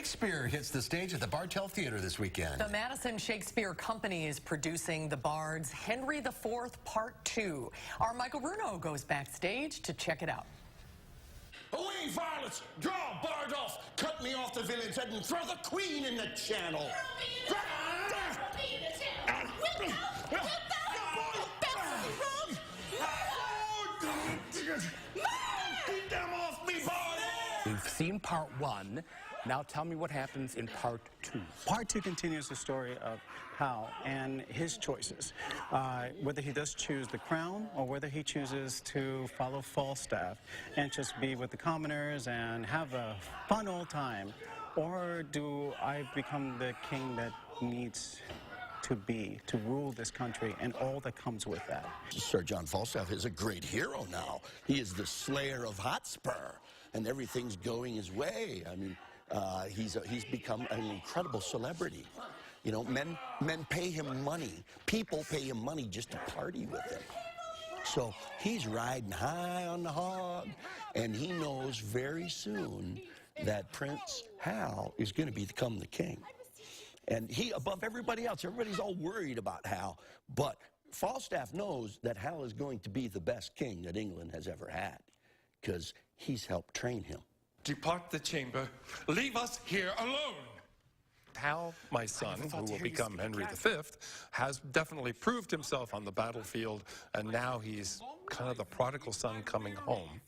Shakespeare hits the stage at the Bartell Theater this weekend. The Madison Shakespeare Company is producing The Bard's Henry IV Part 2. Our Michael Bruno goes backstage to check it out. Away, varlets! Draw Bard off! Cut me off the villain's head and throw the queen in the channel! Keep them off me, Bard! We've seen part 1. Now tell me what happens in part 2. Part 2 continues the story of Hal and his choices. Whether he does choose the crown or whether he chooses to follow Falstaff and just be with the commoners and have a fun old time. Or do I become the king that needs to be, to rule this country and all that comes with that? Sir John Falstaff is a great hero now. He is the slayer of Hotspur, and everything's going his way. I mean, he's become an incredible celebrity. You know, men pay him money. People pay him money just to party with him. So he's riding high on the hog, and he knows very soon that Prince Hal is going to become the king. And he, above everybody else, everybody's all worried about Hal, but Falstaff knows that Hal is going to be the best king that England has ever had, because he's helped train him. Depart the chamber. Leave us here alone. Hal, my son, who will become Henry V, has definitely proved himself on the battlefield, and now he's kind of the prodigal son coming home.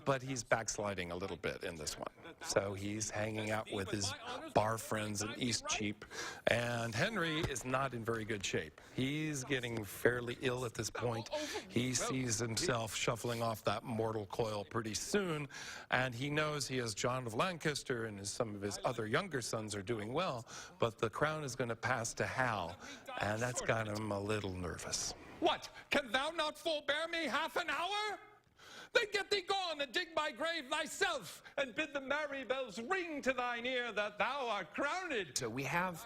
But he's backsliding a little bit in this one. So he's hanging out with his bar friends in Eastcheap, and Henry is not in very good shape. He's getting fairly ill at this point. He sees himself shuffling off that mortal coil pretty soon, and he knows he has John of Lancaster and some of his other younger sons are doing well, but the crown is going to pass to Hal, and that's got him a little nervous. What? Can thou not forbear me half an hour? Then get thee gone and dig my grave thyself, and bid the merry bells ring to thine ear that thou art crowned. So we have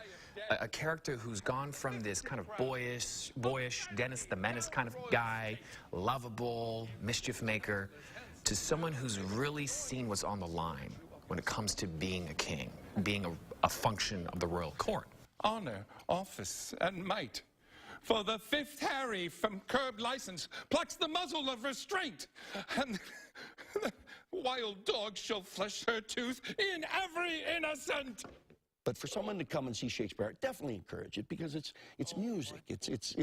a character who's gone from this kind of boyish Dennis the Menace kind of guy, lovable, mischief maker, to someone who's really seen what's on the line when it comes to being a king, being a function of the royal court. Honor, office, and might. For the 5th Harry from curbed license plucks the muzzle of restraint, and the wild dog shall flesh her tooth in every innocent. But for someone to come and see Shakespeare, I definitely encourage it, because it's music, it's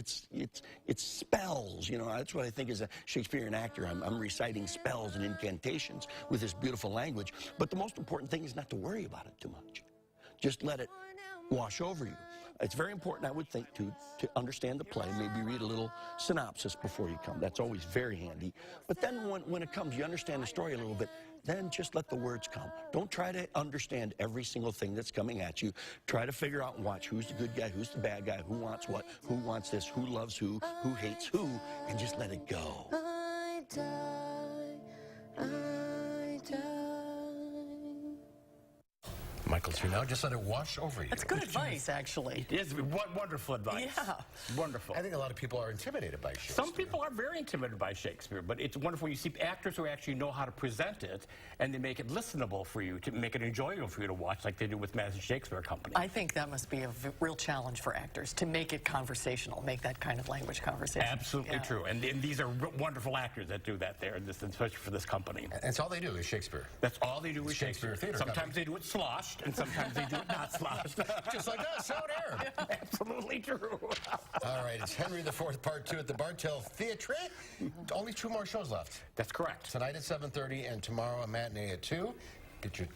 spells. You know, that's what I think as a Shakespearean actor. I'm reciting spells and incantations with this beautiful language. But the most important thing is not to worry about it too much. Just let it wash over you. It's very important, I would think, to understand the play, maybe read a little synopsis before you come. That's always very handy. But then when it comes, you understand the story a little bit, then just let the words come. Don't try to understand every single thing that's coming at you. Try to figure out and watch who's the good guy, who's the bad guy, who wants what, who wants this, who loves who hates who, and just let it go. I die, I die. Michael, you now just let it wash over you. That's good advice, actually. It is wonderful advice. Yeah. Wonderful. I think a lot of people are intimidated by Shakespeare. Some people are very intimidated by Shakespeare, but it's wonderful. You see actors who actually know how to present it, and they make it listenable for you, to make it enjoyable for you to watch, like they do with Madison Shakespeare Company. I think that must be a real challenge for actors, to make it conversational, make that kind of language conversational. Absolutely true. And these are wonderful actors that do that there, especially for this company. And that's all they do is Shakespeare. That's all they do is Shakespeare Theater Sometimes Company. they do it sloshed, and sometimes they do it not sloshed. Just like us, out here. Absolutely true. All right, it's Henry IV Part 2 at the Bartell Theatre. Only 2 more shows left. That's correct. Tonight at 7:30 and tomorrow a matinee at 2. Get your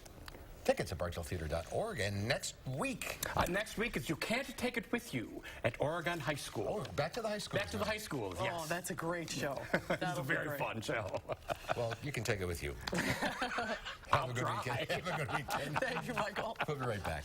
tickets at bartelltheater.org. And next week... Next week is You Can't Take It With You at Oregon High School. Oh, back to the high school. Back to the high schools, yes. Oh, that's a great show. It's a very fun show. Well, you can take it with you. I'll Have a good try. weekend. Have a good weekend. Thank you, Michael. We'll be right back.